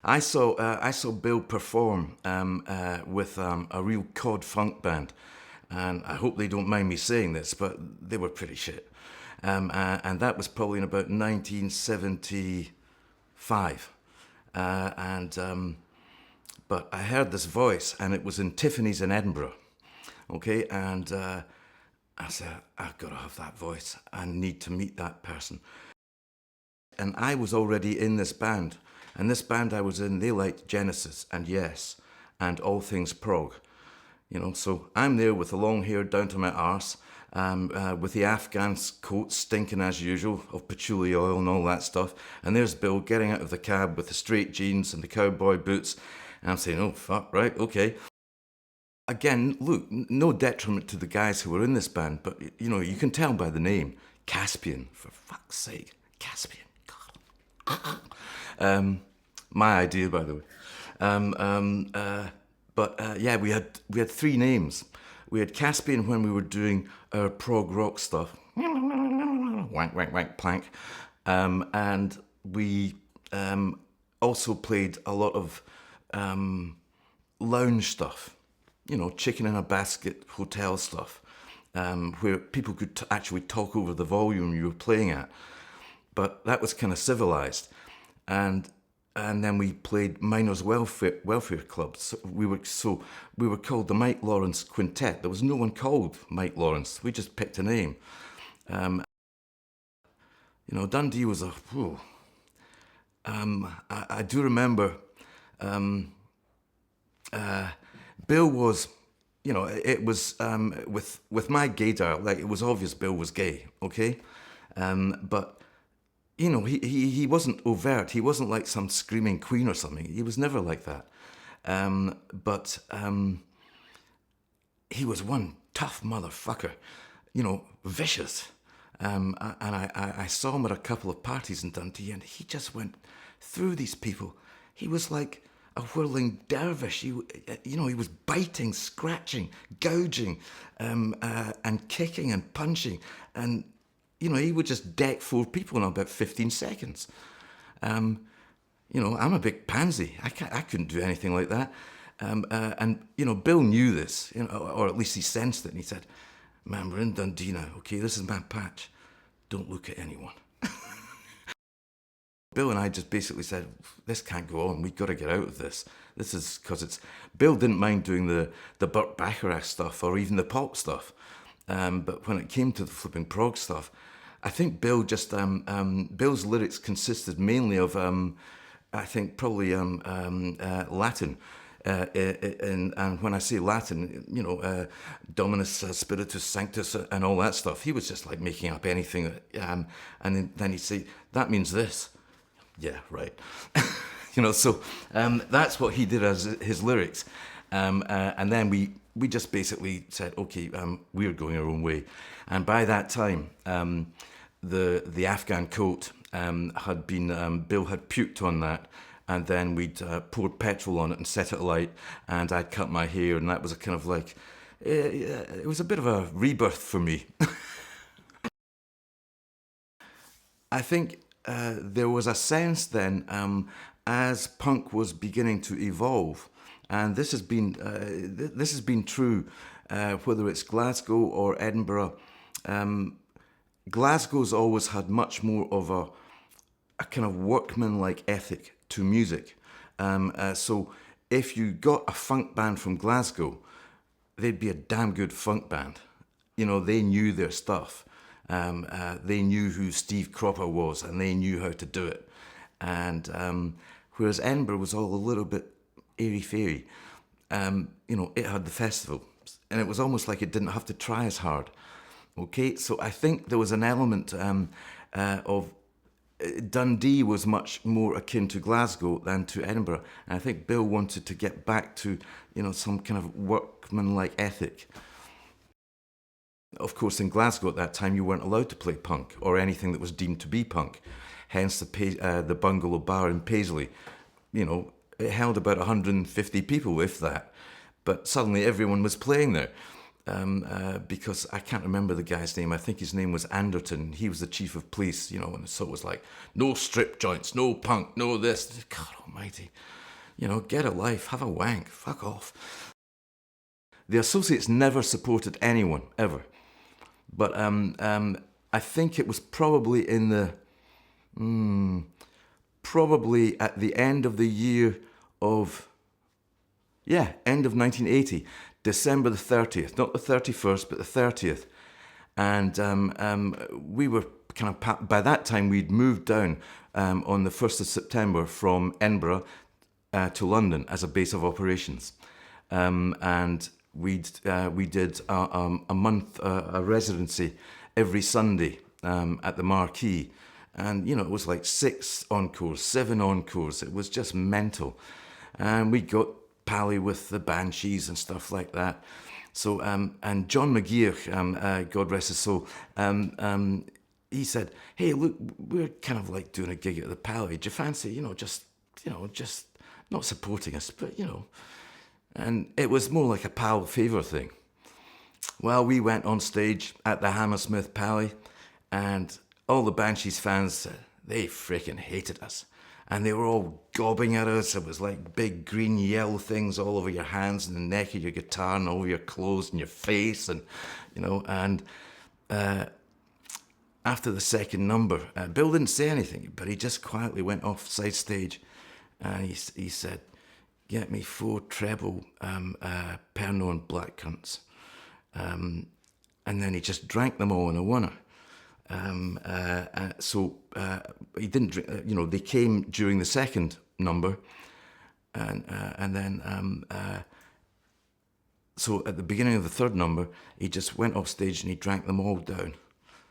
I saw Bill perform with a real cod funk band, and I hope they don't mind me saying this, but they were pretty shit. And that was probably in about 1975. And But I heard this voice, and it was in Tiffany's in Edinburgh. Okay, and I said, I've got to have that voice. I need to meet that person. And I was already in this band. And this band I was in, they liked Genesis and Yes and all things prog. So I'm there with the long hair down to my arse, with the Afghan coat stinking as usual of patchouli oil and all that stuff. And there's Bill getting out of the cab with the straight jeans and the cowboy boots. And I'm saying, oh, fuck, right, okay. Again, look, no detriment to the guys who were in this band, but, you can tell by the name. Caspian, for fuck's sake. Caspian, God. My idea, by the way. Yeah, we had three names. We had Caspian when we were doing our prog rock stuff. Wank, wank, wank, plank. And we also played a lot of lounge stuff. Chicken in a basket hotel stuff, where people could actually talk over the volume you were playing at. But that was kind of civilized. And then we played miners' welfare clubs. We were called the Mike Lawrence Quintet. There was no one called Mike Lawrence. We just picked a name. Dundee was a. Whew. I do remember. Bill was, it was with my gaydar. Like, it was obvious Bill was gay. Okay, but. He wasn't overt. He wasn't like some screaming queen or something. He was never like that. But he was one tough motherfucker, vicious. And I saw him at a couple of parties in Dundee, and he just went through these people. He was like a whirling dervish. He was biting, scratching, gouging, and kicking and punching. And he would just deck four people in about 15 seconds. I'm a big pansy. I couldn't do anything like that. Bill knew this, or at least he sensed it. And he said, man, we're in Dundee now, okay? This is my patch. Don't look at anyone. Bill and I just basically said, this can't go on. We've got to get out of this. This is because it's... Bill didn't mind doing the Burt Bacharach stuff or even the pop stuff. But when it came to the flipping prog stuff, I think Bill just Bill's lyrics consisted mainly of I think probably Latin, and when I say Latin, Dominus Spiritus Sanctus and all that stuff. He was just like making up anything, and then he'd say that means this. Yeah, right. So that's what he did as his lyrics, and then we just basically said, okay, we're going our own way. And by that time, the Afghan coat had been, Bill had puked on that, and then we'd poured petrol on it and set it alight, and I'd cut my hair, and that was a kind of like, it was a bit of a rebirth for me. I think there was a sense then, as punk was beginning to evolve, and this has been true, whether it's Glasgow or Edinburgh. Glasgow's always had much more of a kind of workman-like ethic to music. So if you got a funk band from Glasgow, they'd be a damn good funk band. They knew their stuff. They knew who Steve Cropper was, and they knew how to do it. And whereas Edinburgh was all a little bit airy-fairy. It had the festival, and it was almost like it didn't have to try as hard. Okay, so I think there was an element of Dundee was much more akin to Glasgow than to Edinburgh, and I think Bill wanted to get back to some kind of workman-like ethic. Of course, in Glasgow at that time, you weren't allowed to play punk or anything that was deemed to be punk. Hence the Bungalow Bar in Paisley. It held about 150 people, if that. But suddenly everyone was playing there. Because I can't remember the guy's name. I think his name was Anderton. He was the chief of police, and so it was like, no strip joints, no punk, no this. God almighty. Get a life, have a wank, fuck off. The Associates never supported anyone, ever. But I think it was probably probably at the end of the year of, end of 1980, December the 30th, not the 31st, but the 30th. And we were kind of, by that time, we'd moved down on the 1st of September from Edinburgh to London as a base of operations. And we did a month, a residency every Sunday at the Marquee. And, it was like 6 encores, 7 encores. It was just mental. And we got pally with the Banshees and stuff like that. So, and John McGeer, God rest his soul, he said, hey, look, we're kind of like doing a gig at the Pally. Do you fancy, just not supporting us, but, And it was more like a pal favour thing. Well, we went on stage at the Hammersmith Pally, and all the Banshees fans, they freaking hated us. And they were all gobbing at us. It was like big green yellow things all over your hands and the neck of your guitar and all over your clothes and your face. And, after the second number, Bill didn't say anything, but he just quietly went off side stage. And he said, get me 4 treble Pernod black cunts. And then he just drank them all in a oneer. So he didn't drink, they came during the second number. And then, so at the beginning of the third number, he just went off stage and he drank them all down.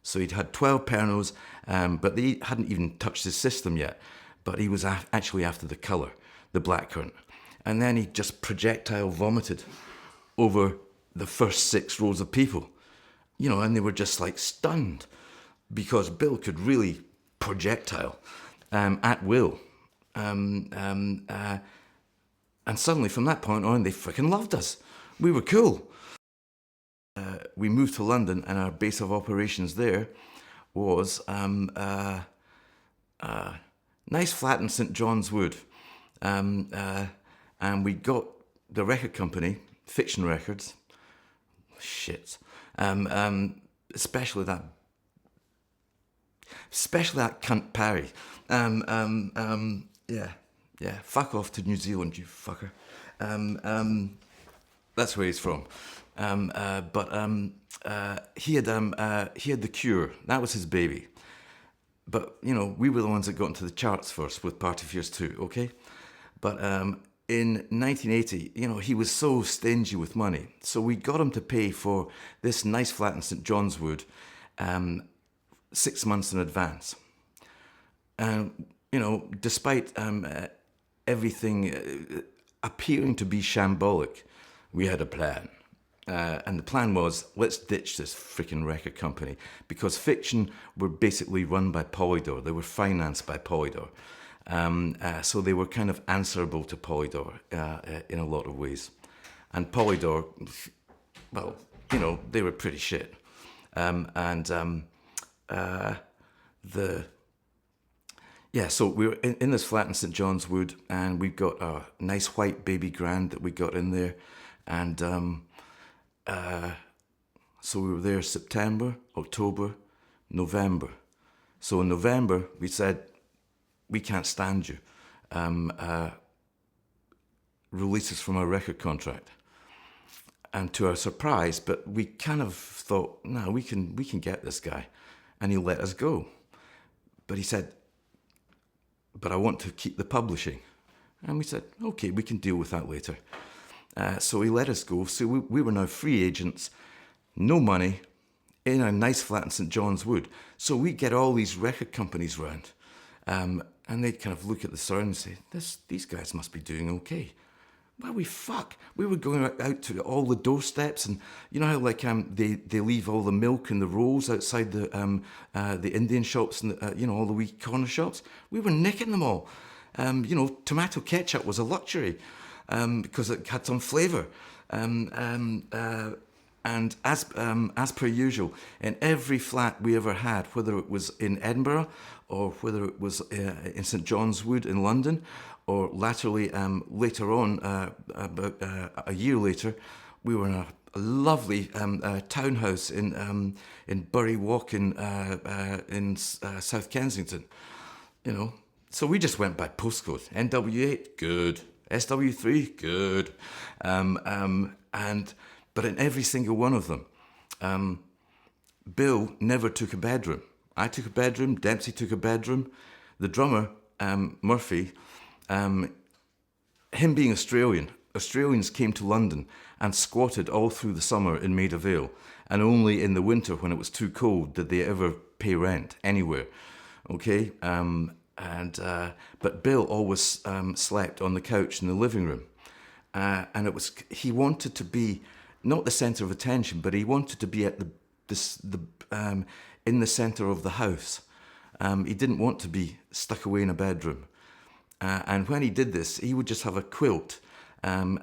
So he'd had 12 Pernods, but they hadn't even touched his system yet. But he was actually after the colour, the blackcurrant. And then he just projectile vomited over the first 6 rows of people, and they were just like stunned because Bill could really projectile at will. And suddenly from that point on, they freaking loved us. We were cool. We moved to London, and our base of operations there was nice flat in St John's Wood. And we got the record company, Fiction Records, shit, especially that cunt Parry. Yeah, fuck off to New Zealand, you fucker. That's where he's from. But he had The Cure. That was his baby. But, we were the ones that got into the charts first with Party Fears 2, okay? But in 1980, he was so stingy with money. So we got him to pay for this nice flat in St John's Wood 6 months in advance. And, despite everything appearing to be shambolic, we had a plan. And the plan was, let's ditch this freaking record company, because Fiction were basically run by Polydor. They were financed by Polydor. So they were kind of answerable to Polydor in a lot of ways. And Polydor, well, they were pretty shit. So we were in this flat in St John's Wood, and we've got a nice white baby grand that we got in there. And so we were there September, October, November. So in November, we said, we can't stand you. Release us from our record contract. And to our surprise, but we kind of thought, no, we can get this guy. And he let us go. But he said, but I want to keep the publishing. And we said, okay, we can deal with that later. So he let us go. So we were now free agents, no money, in a nice flat in St John's Wood. So we get all these record companies round. And they'd kind of look at the surround and say, these guys must be doing okay. Well, we were going out to all the doorsteps, and you know how they leave all the milk and the rolls outside the Indian shops and all the wee corner shops. We were nicking them all. Tomato ketchup was a luxury because it had some flavour. And as per usual, in every flat we ever had, whether it was in Edinburgh or whether it was in St John's Wood in London Or laterally, later on, about a year later, we were in a lovely townhouse in Bury Walk in South Kensington. You know, so we just went by postcode. NW8, good. SW3, good. But in every single one of them, Bill never took a bedroom. I took a bedroom. Dempsey took a bedroom. The drummer, Murphy, him being Australian, Australians came to London and squatted all through the summer in Maida Vale, and only in the winter when it was too cold did they ever pay rent anywhere. Okay, but Bill always slept on the couch in the living room, and he wanted to be not the centre of attention, but he wanted to be at in the centre of the house. He didn't want to be stuck away in a bedroom. And when he did this, he would just have a quilt. Funnily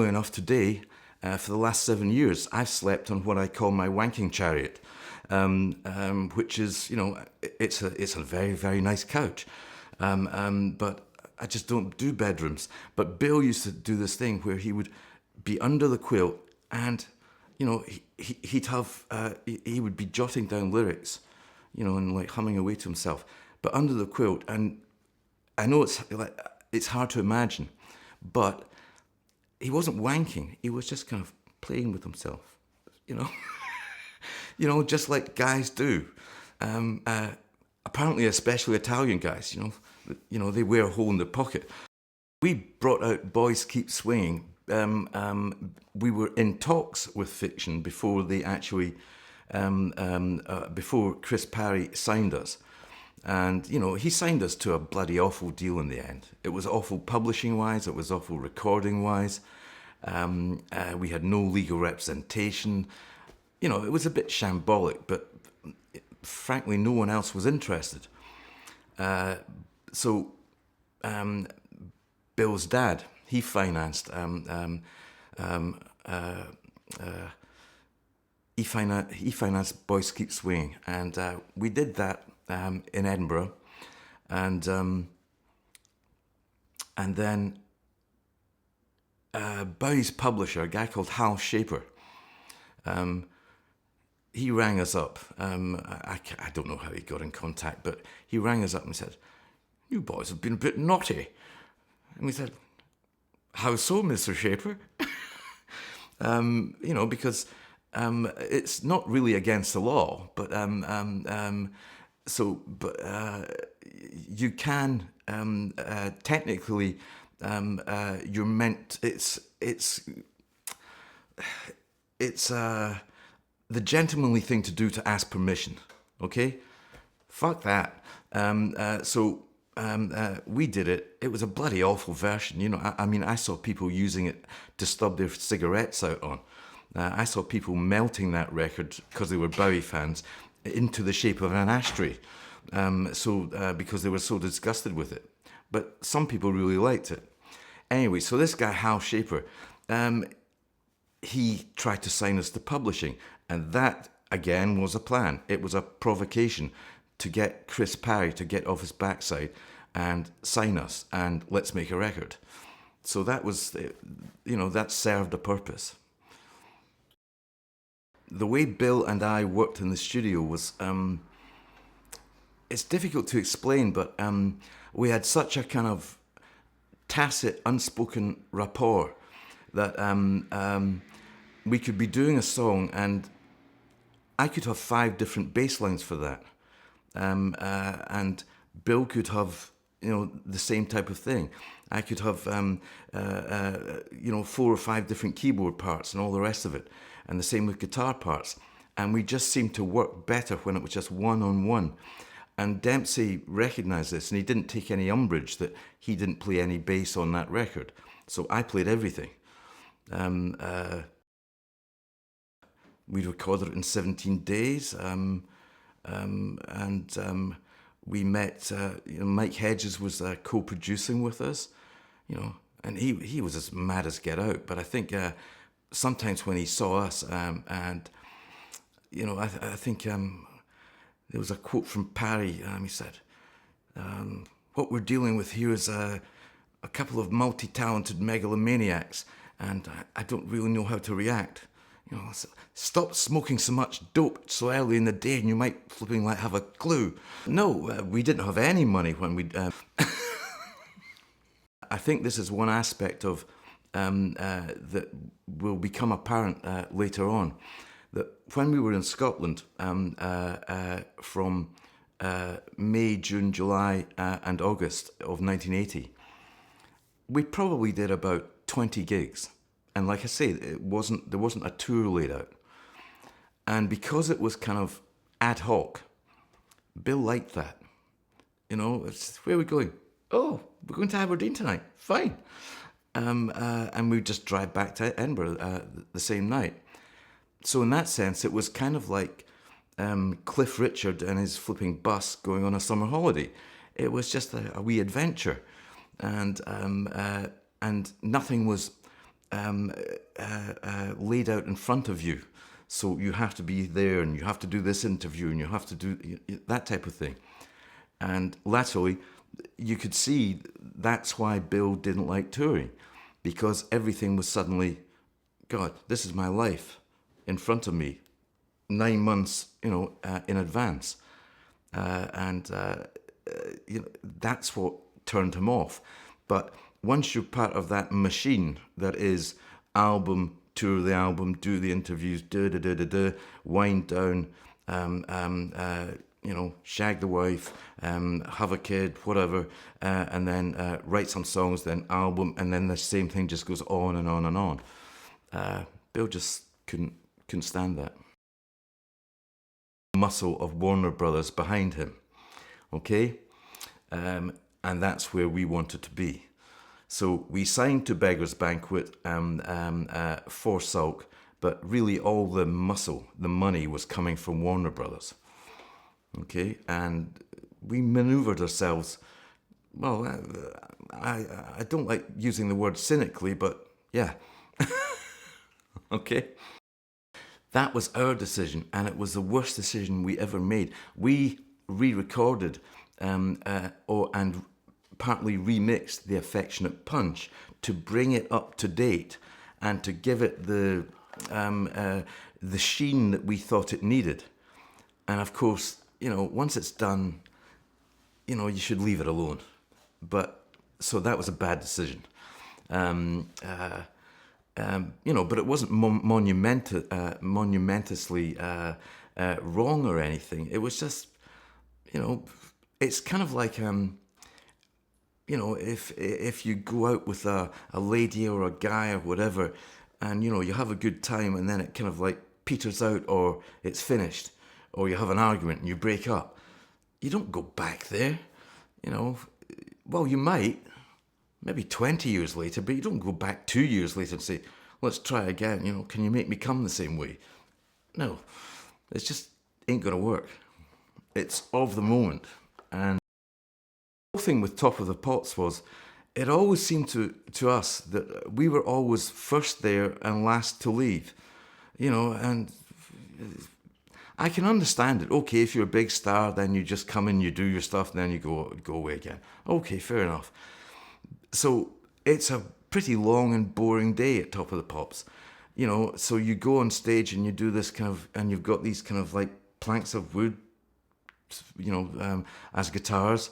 enough, today, for the last 7 years, I've slept on what I call my wanking chariot, which is, it's a very, very nice couch. But I just don't do bedrooms. But Bill used to do this thing where he would be under the quilt and, he would be jotting down lyrics, and like humming away to himself, but under the quilt. And I know it's hard to imagine, but he wasn't wanking. He was just kind of playing with himself, just like guys do. Apparently, especially Italian guys, they wear a hole in their pocket. We brought out Boys Keep Swinging. We were in talks with Fiction before they actually, before Chris Parry signed us. And, he signed us to a bloody awful deal in the end. It was awful publishing-wise, it was awful recording-wise. We had no legal representation. It was a bit shambolic, but frankly, no one else was interested. So Bill's dad, he financed he financed Boys Keep Swinging, and we did that in Edinburgh, and then Bowie's publisher, a guy called Hal Shaper, he rang us up. I don't know how he got in contact, but he rang us up and said, "You boys have been a bit naughty." And we said, "How so, Mr. Shaper?" Because it's not really against the law, but you can technically you're meant. It's the gentlemanly thing to do to ask permission. Okay, fuck that. We did it. It was a bloody awful version. I saw people using it to stub their cigarettes out on. I saw people melting that record because they were Bowie fans into the shape of an ashtray. Because they were so disgusted with it. But some people really liked it. Anyway, so this guy, Hal Shaper, he tried to sign us to publishing. And that, again, was a plan. It was a provocation to get Chris Parry to get off his backside and sign us and let's make a record. So that was, that served a purpose. The way Bill and I worked in the studio was, it's difficult to explain, but we had such a kind of tacit, unspoken rapport that we could be doing a song and I could have 5 different bass lines for that. And Bill could have, the same type of thing. I could have, 4 or 5 different keyboard parts and all the rest of it. And the same with guitar parts. And we just seemed to work better when it was just one-on-one. And Dempsey recognised this, and he didn't take any umbrage that he didn't play any bass on that record. So I played everything. We recorded it in 17 days. We met, Mike Hedges was co-producing with us, and he was as mad as get out. But I think sometimes when he saw us, I think there was a quote from Parry. He said, What we're dealing with here is a couple of multi-talented megalomaniacs, and I don't really know how to react. Stop smoking so much dope so early in the day, and you might flipping like have a clue. No, we didn't have any money when we. I think this is one aspect of that will become apparent later on. That when we were in Scotland from May, June, July, and August of 1980, we probably did about 20 gigs. And like I say, there wasn't a tour laid out. And because it was kind of ad hoc, Bill liked that. Where are we going? Oh, we're going to Aberdeen tonight. Fine. And we just drive back to Edinburgh the same night. So in that sense, it was kind of like Cliff Richard and his flipping bus going on a summer holiday. It was just a wee adventure, and nothing was laid out in front of you. So you have to be there, and you have to do this interview, and you have to do that type of thing. And laterally, you could see that's why Bill didn't like touring, because everything was suddenly, God, this is my life in front of me, 9 months, in advance, and that's what turned him off. But once you're part of that machine that is album, tour the album, do the interviews, wind down, shag the wife, have a kid, whatever, and then write some songs, then album, and then the same thing just goes on and on and on. Bill just couldn't stand that. Muscle of Warner Brothers behind him, okay? And that's where we wanted to be. So we signed to Beggar's Banquet for Sulk, but really all the muscle, the money was coming from Warner Brothers. Okay, and we maneuvered ourselves, well, I don't like using the word cynically, but yeah. Okay. That was our decision, and it was the worst decision we ever made. We re-recorded and partly remixed The Affectionate Punch to bring it up to date and to give it the sheen that we thought it needed. And of course, once it's done, you should leave it alone. But so that was a bad decision. But it wasn't monumentously wrong or anything. It was just, it's kind of like, if you go out with a lady or a guy or whatever, and, you have a good time, and then it kind of like peters out, or it's finished, or you have an argument and you break up. You don't go back there, Well, you might, maybe 20 years later, but you don't go back 2 years later and say, let's try again, can you make me come the same way? No, it just ain't gonna work. It's of the moment. And the whole thing with Top of the Pops was, it always seemed to us that we were always first there and last to leave, and I can understand it. Okay, if you're a big star, then you just come in, you do your stuff, and then you go away again. Okay, fair enough. So it's a pretty long and boring day at Top of the Pops. So you go on stage and you do this kind of, and you've got these kind of like planks of wood, as guitars.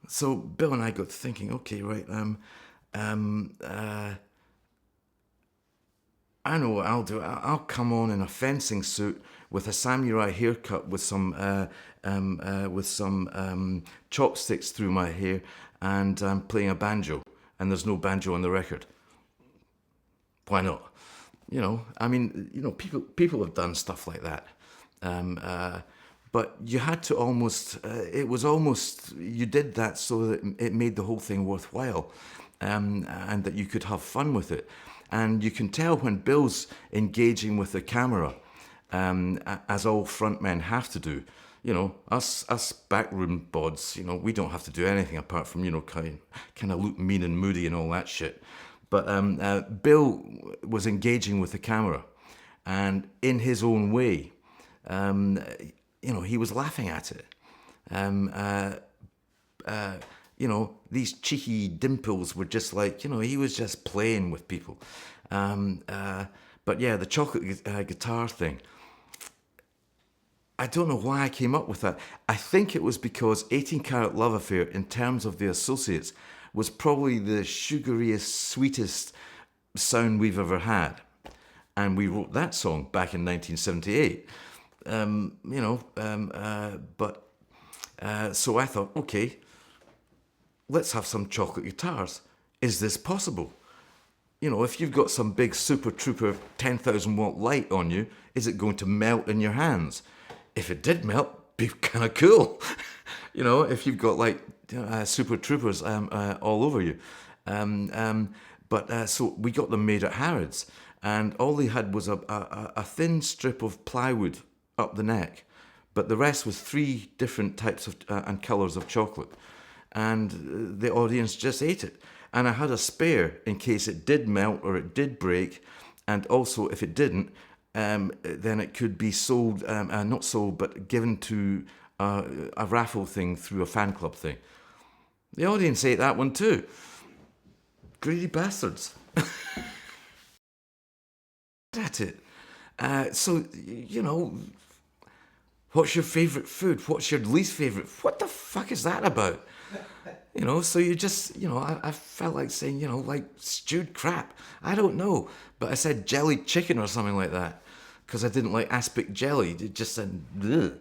So Bill and I got thinking, okay, right, I know what I'll do. I'll come on in a fencing suit with a samurai haircut, with some chopsticks through my hair, and I'm playing a banjo, and there's no banjo on the record. Why not? People have done stuff like that. But you had to you did that so that it made the whole thing worthwhile, and that you could have fun with it. And you can tell when Bill's engaging with the camera, as all frontmen have to do. Us backroom bods, we don't have to do anything apart from, kind of look mean and moody and all that shit. But Bill was engaging with the camera, and in his own way, he was laughing at it. Um, uh, these cheeky dimples were just like, he was just playing with people. But yeah, the chocolate guitar thing. I don't know why I came up with that. I think it was because 18 Karat Love Affair, in terms of the associates, was probably the sugariest, sweetest sound we've ever had. And we wrote that song back in 1978. So I thought, okay, let's have some chocolate guitars. Is this possible? If you've got some big Super Trooper 10,000 watt light on you, is it going to melt in your hands? If it did melt, be kind of cool. If you've got like Super Troopers all over you. So we got them made at Harrods, and all they had was a thin strip of plywood up the neck, but the rest was 3 different types of and colours of chocolate, and the audience just ate it. And I had a spare in case it did melt or it did break, and also if it didn't, then it could be sold, not sold, but given to a raffle thing through a fan club thing. The audience ate that one too. Greedy bastards. At it. So, what's your favourite food? What's your least favourite? What the fuck is that about? So you just, I felt like saying, like stewed crap. I don't know. But I said jellied chicken or something like that because I didn't like aspic jelly. It just said, ugh.